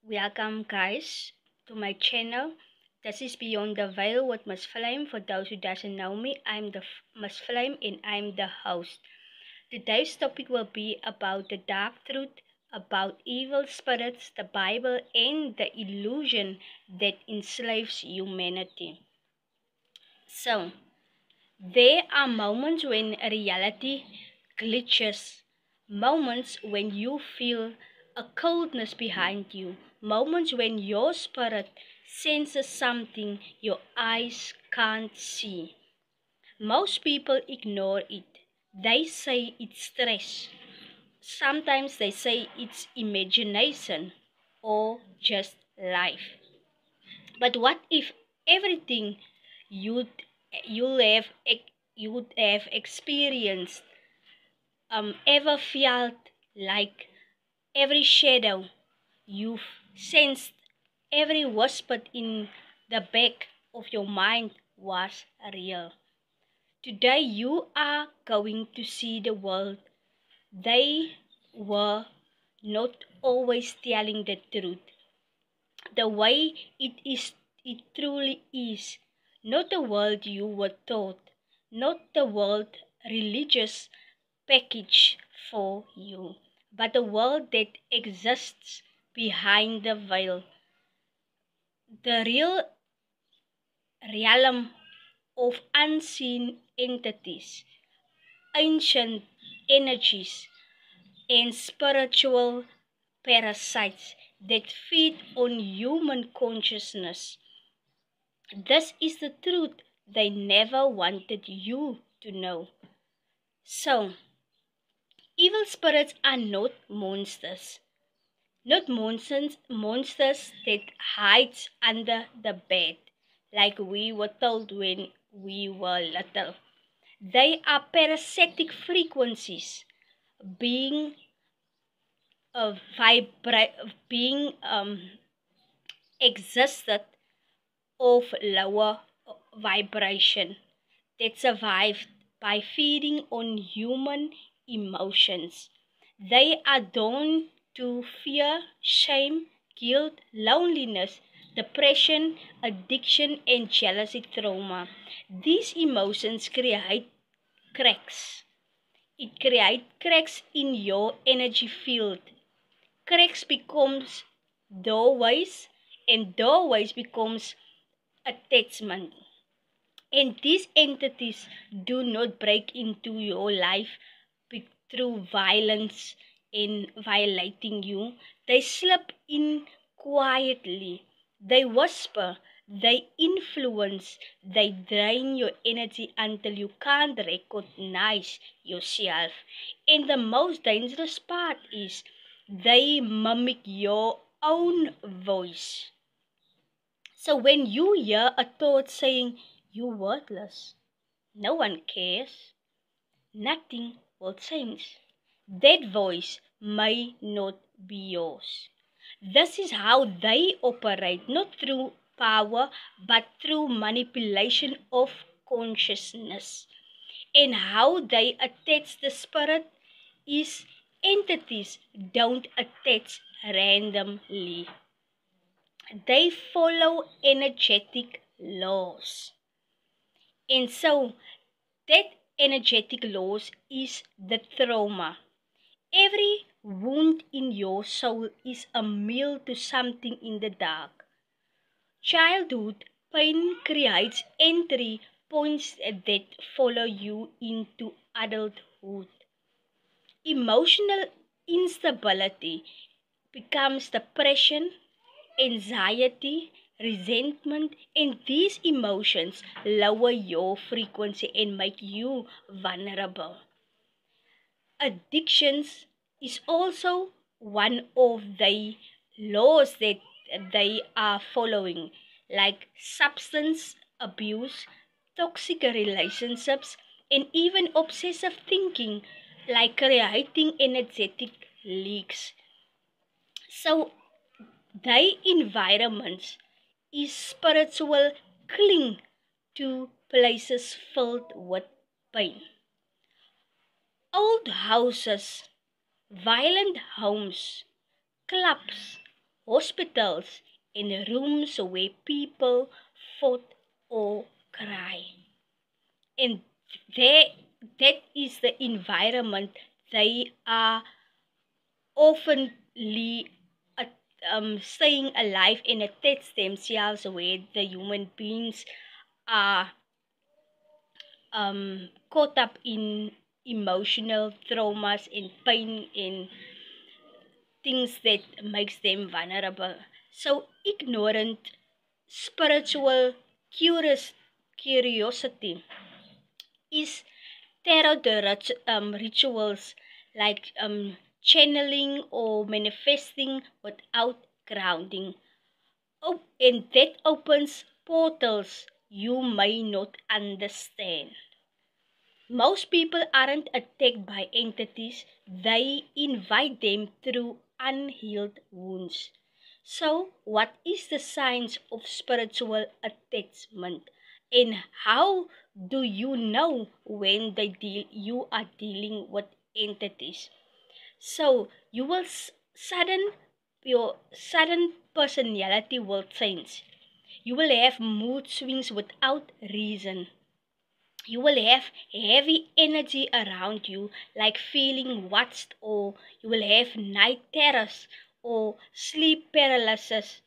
Welcome, guys, to my channel. This is Beyond the Veil with Miss Flame. For those who doesn't know me, I'm the Miss Flame and I'm the host. Today's topic will be about the dark truth, about evil spirits, the Bible, and the illusion that enslaves humanity. So, there are moments when reality glitches, moments when you feel a coldness behind you, moments when your spirit senses something your eyes can't see. Most people ignore it. They say it's stress. Sometimes they say it's imagination or just life. But what if everything you'd you'll have you'd have experienced ever felt like every shadow you've sensed, every whisper in the back of your mind was real? Today you are going to see the world. They were not always telling the truth. The way it truly is, not the world you were taught, not the world religious package for you, but the world that exists behind the veil, the real realm of unseen entities, ancient energies, and spiritual parasites that feed on human consciousness. This is the truth they never wanted you to know. So, evil spirits are not monsters. Not monsters that hides under the bed, like we were told when we were little. They are parasitic frequencies, being being existed of lower vibration that survived by feeding on human emotions. They are drawn to fear, shame, guilt, loneliness, depression, addiction, and jealousy trauma. These emotions create cracks. It creates cracks in your energy field. Cracks becomes doorways, and doorways becomes attachment. And these entities do not break into your life through violence and violating you. They slip in quietly. They whisper. They influence. They drain your energy until you can't recognize yourself. And the most dangerous part is they mimic your own voice. So when you hear a thought saying, "You're worthless, no one cares, nothing will change," that voice may not be yours. This is how they operate, not through power, but through manipulation of consciousness. And how they attach the spirit is entities don't attach randomly. They follow energetic laws. And so that energetic laws is the trauma. Every wound in your soul is a meal to something in the dark. Childhood pain creates entry points that follow you into adulthood. Emotional instability becomes depression, anxiety, resentment, and these emotions lower your frequency and make you vulnerable. Addictions is also one of the laws that they are following, like substance abuse, toxic relationships, and even obsessive thinking, like creating energetic leaks. So their environments is spiritual cling to places filled with pain. Old houses, violent homes, clubs, hospitals, and rooms where people fought or cry. And that is the environment they are oftenly staying alive and attach themselves where the human beings are caught up in emotional traumas and pain and things that makes them vulnerable. So ignorant spiritual curiosity is tarot rituals like channeling or manifesting without grounding. Oh, and that opens portals you may not understand. Most people aren't attacked by entities, they invite them through unhealed wounds. So, what is the signs of spiritual attachment? And how do you know when you are dealing with entities? So, your sudden personality will change. You will have mood swings without reason. You will have heavy energy around you, like feeling watched, or you will have night terrors, or sleep paralysis,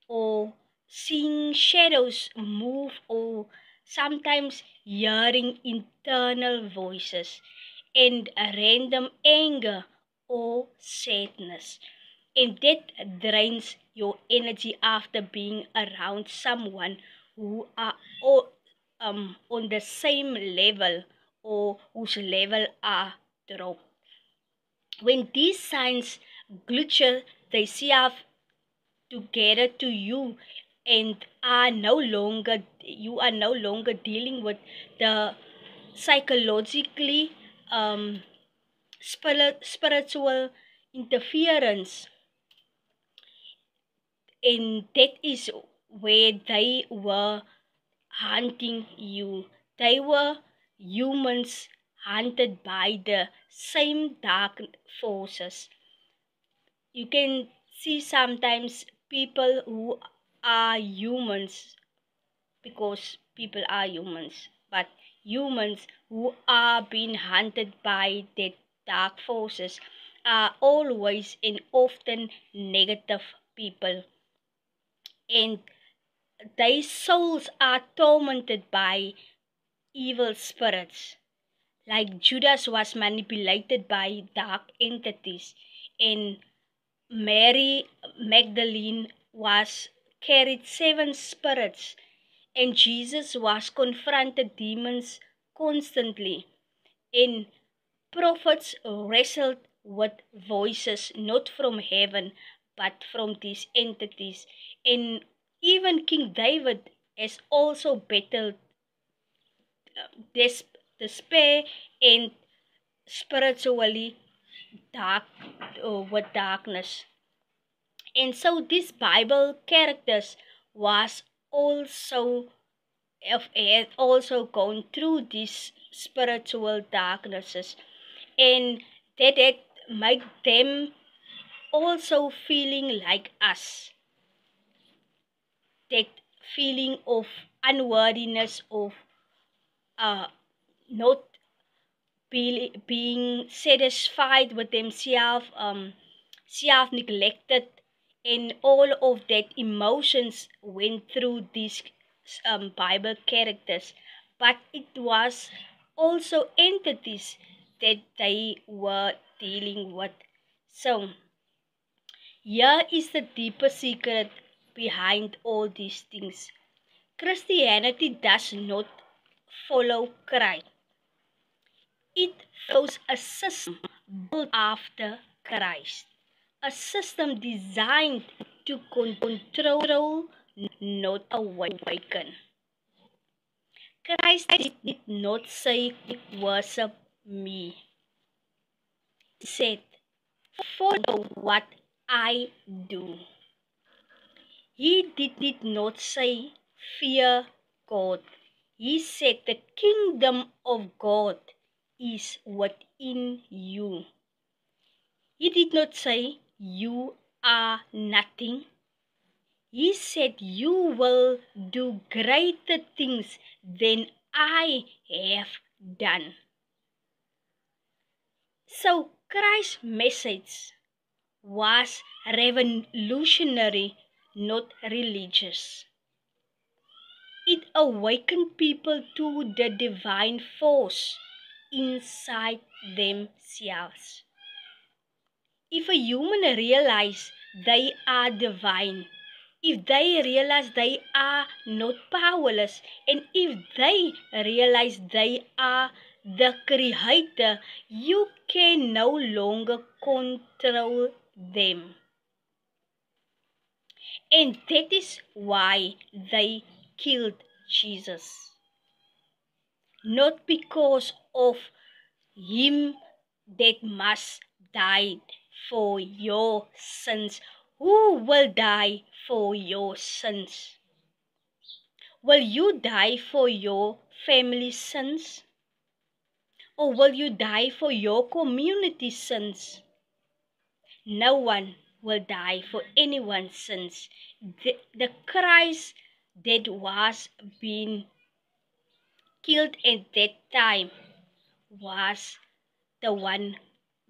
or seeing shadows move, or sometimes hearing internal voices, and a random anger or sadness. And that drains your energy after being around someone who are on the same level or whose level are dropped. When these signs glitch themselves together to you and you are no longer dealing with the psychologically spiritual interference, and that is where they were hunting you. They were humans hunted by the same dark forces. You can see sometimes people who are humans, because people are humans, but humans who are being hunted by the dark forces are always and often negative people, and their souls are tormented by evil spirits. Like Judas was manipulated by dark entities, and Mary Magdalene was carried seven spirits, and Jesus was confronted demons constantly. And prophets wrestled with voices not from heaven but from these entities. And even King David has also battled despair and spiritually dark with darkness. And so these Bible characters was also had also gone through these spiritual darknesses, and that make them also feeling like us, that feeling of unworthiness, of not being satisfied with themselves, self-neglected, and all of that emotions went through these Bible characters. But it was also entities that they were dealing with. So here is the deeper secret behind all these things. Christianity does not follow Christ. It follows a system built after Christ, a system designed to control, not awaken. Christ did not say, worship me. He said, follow what I do. He did not say, fear God. He said, the kingdom of God is within you. He did not say, you are nothing. He said, "You will do greater things than I have done." So Christ's message was revolutionary, not religious. It awakened people to the divine force inside themselves. If a human realize they are divine, if they realize they are not powerless, and if they realize they are the creator, you can no longer control them. And that is why they killed Jesus. Not because of him that must die for your sins. Who will die for your sins? Will you die for your family's sins? Or will you die for your community's sins? No one will die for anyone's sins. The Christ that was being killed at that time was the one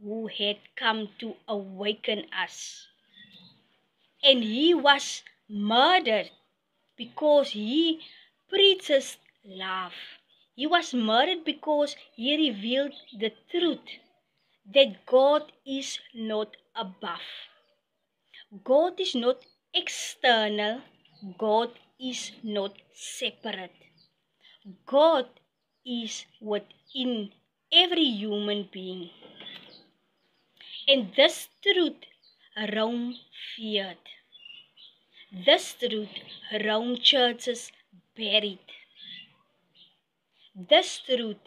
who had come to awaken us. And he was murdered because he preaches love. He was murdered because he revealed the truth that God is not above. God is not external. God is not separate. God is within every human being. And this truth Rome feared. This truth Rome churches buried. This truth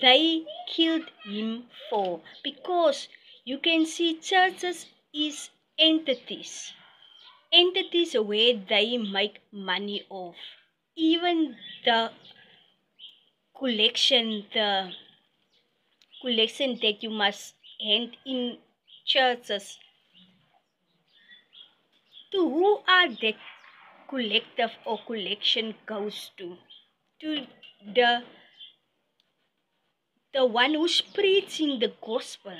they killed him for, because you can see churches is entities. Entities where they make money off. Even the the collection that you must hand in churches, to who are that collective or collection goes to? To the one who's preaching the gospel,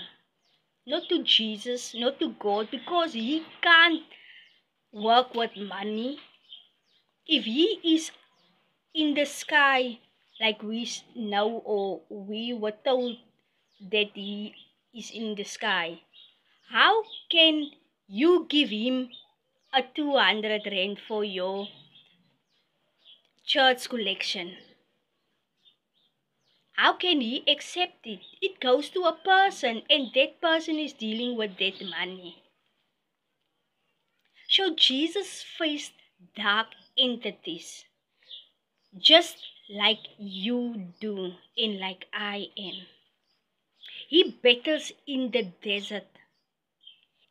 not to Jesus, not to God, because he can't work with money. If he is in the sky, like we know, or we were told that he is in the sky, how can you give him a 200 rand for your church collection? How can he accept it? It goes to a person, and that person is dealing with that money. So Jesus faced dark entities, just like you do and like I am. He battles in the desert,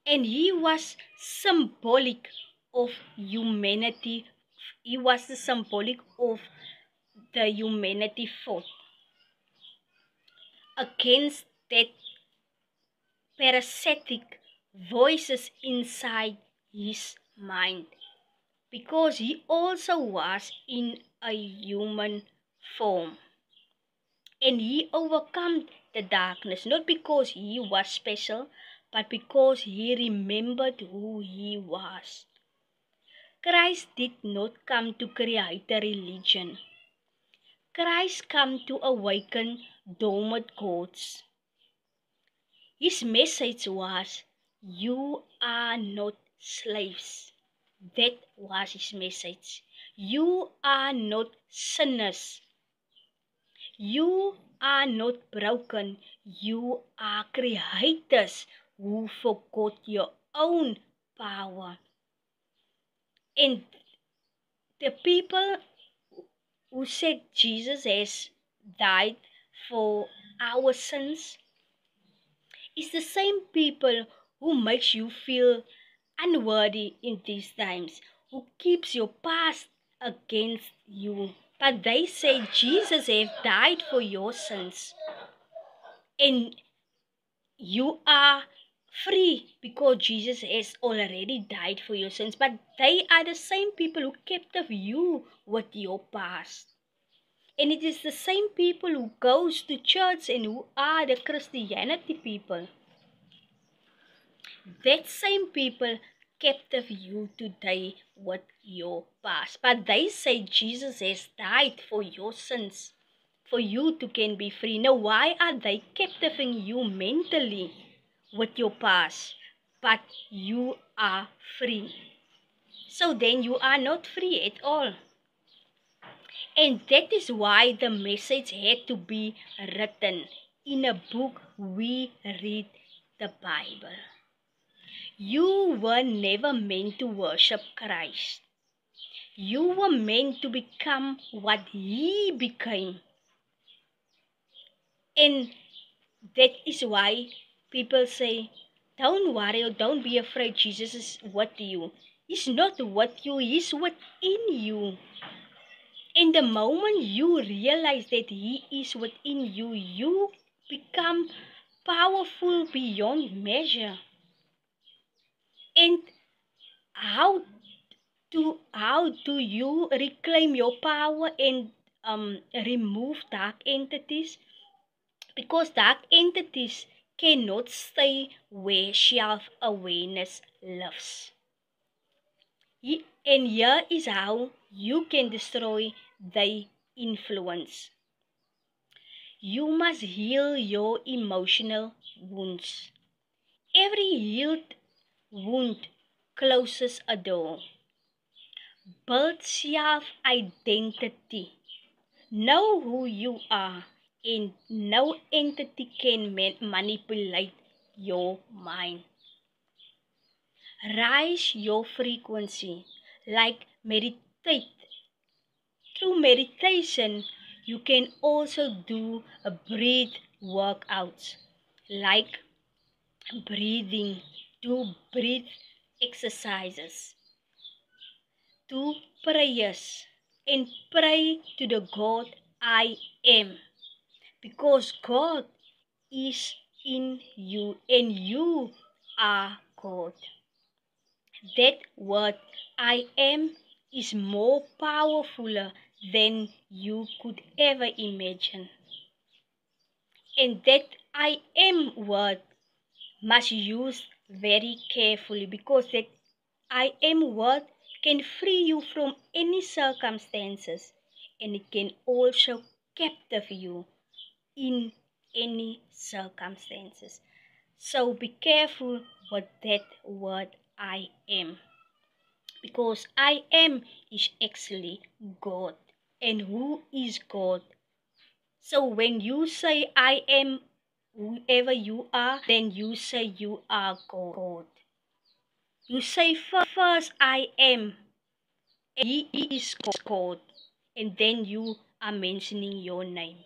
and he was symbolic of humanity. He was the symbolic of the humanity fought against that parasitic voices inside his mind, because he also was in a human form, and he overcome the darkness, not because he was special, but because he remembered who he was. Christ did not come to create a religion. Christ came to awaken dormant gods. His message was, "You are not slaves." That was his message. You are not sinners. You are not broken. You are creators who forgot your own power. And the people who said Jesus has died for our sins is the same people who makes you feel unworthy in these times, who keeps your past against you. But they say Jesus has died for your sins, and you are free because Jesus has already died for your sins, but they are the same people who captive you with your past. And it is the same people who goes to church and who are the Christianity people. That same people captive you today with your past. But they say Jesus has died for your sins, for you to can be free. Now why are they captivating you mentally with your past? But you are free. So then you are not free at all. And that is why the message had to be written in a book. We read the Bible. You were never meant to worship Christ. You were meant to become what He became. And that is why people say, don't worry or don't be afraid, Jesus is with you. He's not with you, He's within you. And the moment you realize that He is within you, you become powerful beyond measure. And how do you reclaim your power and remove dark entities? Because dark entities cannot stay where self-awareness lives. And here is how you can destroy the influence. You must heal your emotional wounds. Every healed wound closes a door. Build self-identity. Know who you are, and no entity can manipulate your mind. Raise your frequency, like meditate. Through meditation, you can also do a breath workouts, like breathing, do breath exercises, do prayers, and pray to the God I am, because God is in you and you are God. That word I am is more powerful than you could ever imagine. And that I am word must use very carefully, because that I am word can free you from any circumstances, and it can also captive you in any circumstances. So be careful with that word I am, because I am is actually God. And who is God? So when you say I am whoever you are, then you say you are God. You say first I am, and He is God, and then you are mentioning your name.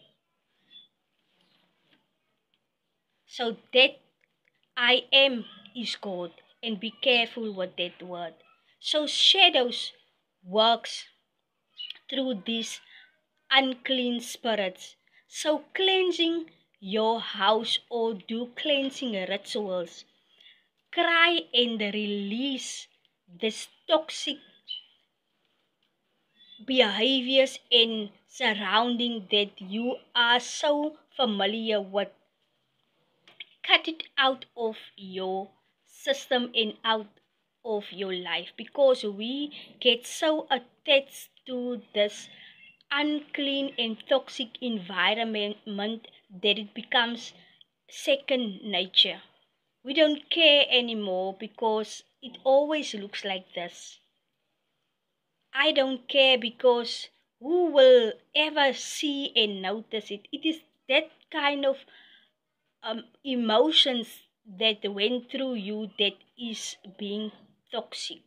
So that I am is God, and be careful with that word. So shadows works through these unclean spirits. So cleansing your house or do cleansing rituals. Cry and release this toxic behaviors and surrounding that you are so familiar with. Cut it out of your system and out of your life, because we get so attached to this unclean and toxic environment that it becomes second nature. We don't care anymore because it always looks like this. I don't care because who will ever see and notice it? It is that kind of emotions that went through you that is being toxic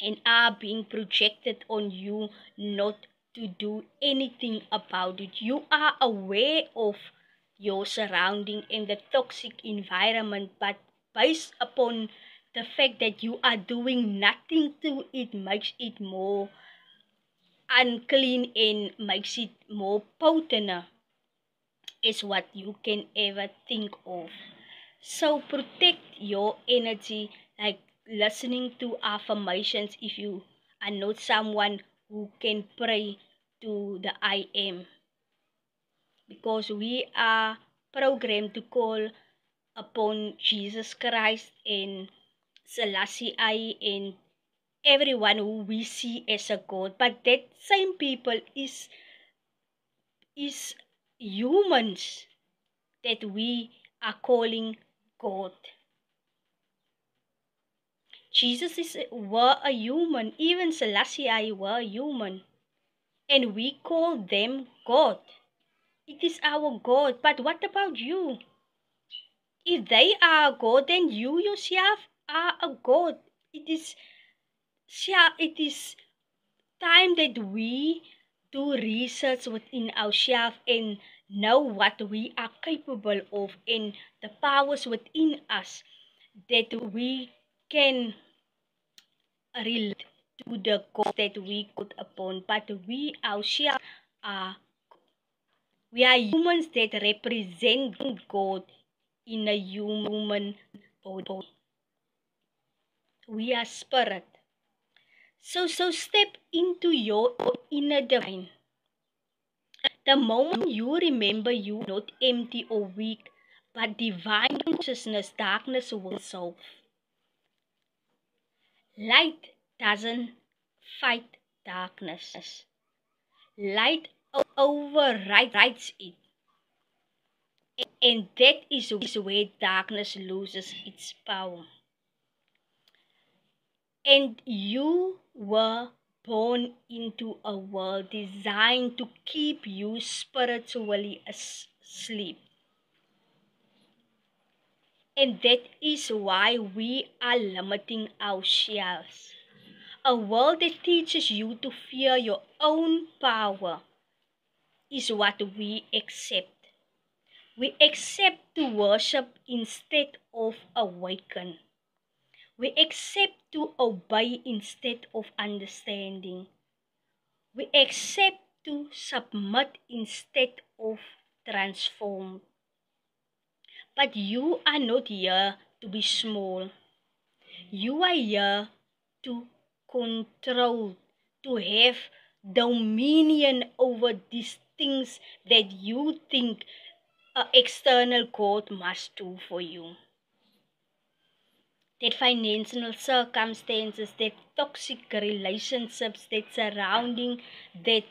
and are being projected on you not to do anything about it. You are aware of your surrounding and the toxic environment, but based upon the fact that you are doing nothing to it makes it more unclean and makes it more potent is what you can ever think of. So protect your energy, like listening to affirmations if you are not someone who can pray to the I am. Because we are programmed to call upon Jesus Christ and Selassie I and everyone who we see as a God. But that same people is humans that we are calling God. Were a human, even Selassie I were human, and we call them God. It is our God. But what about you? If they are a God, then you yourself are a God. It is time that we do research within ourselves and know what we are capable of and the powers within us that we can relate to the God that we called upon. But we ourselves are we are humans that represent God in a human body. We are spirit. So step into your inner divine. The moment you remember you are not empty or weak, but divine consciousness, darkness will solve. Light doesn't fight darkness. Light overrides it. And that is where darkness loses its power. And you were born into a world designed to keep you spiritually asleep. And that is why we are limiting ourselves. A world that teaches you to fear your own power is what we accept. We accept to worship instead of awaken. We accept to obey instead of understanding. We accept to submit instead of transform. But you are not here to be small. You are here to control, to have dominion over these things that you think an external God must do for you. That financial circumstances, that toxic relationships, that surrounding that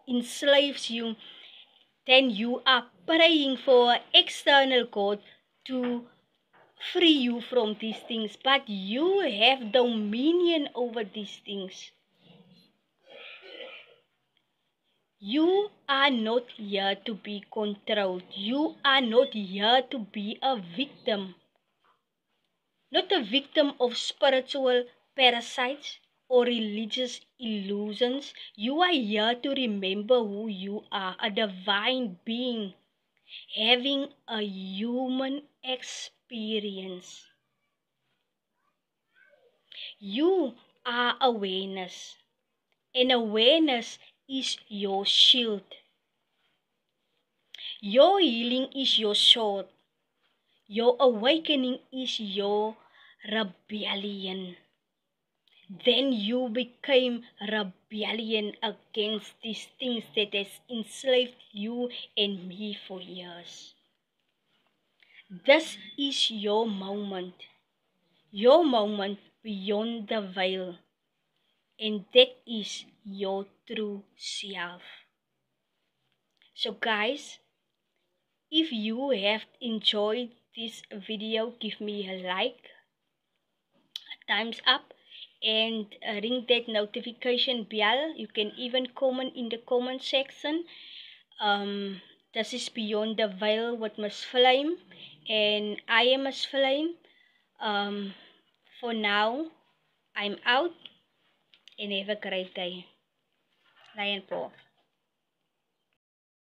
enslaves you, then you are praying for an external God to free you from these things, but you have dominion over these things. You are not here to be controlled. You are not here to be a victim. Not a victim of spiritual parasites or religious illusions. You are here to remember who you are, a divine being having a human experience. You are awareness, and awareness is your shield. Your healing is your sword. Your awakening is your rebellion. Then you became rebellion against these things that has enslaved you and me for years. This is your moment beyond the veil, and that is your true self. So guys, if you have enjoyed this video, give me a like, a thumbs up, and ring that notification bell. You can even comment in the comment section. This is Beyond the Veil with Miss Flame, and I am Miss Flame. For now, I'm out, and have a great day. Lion po.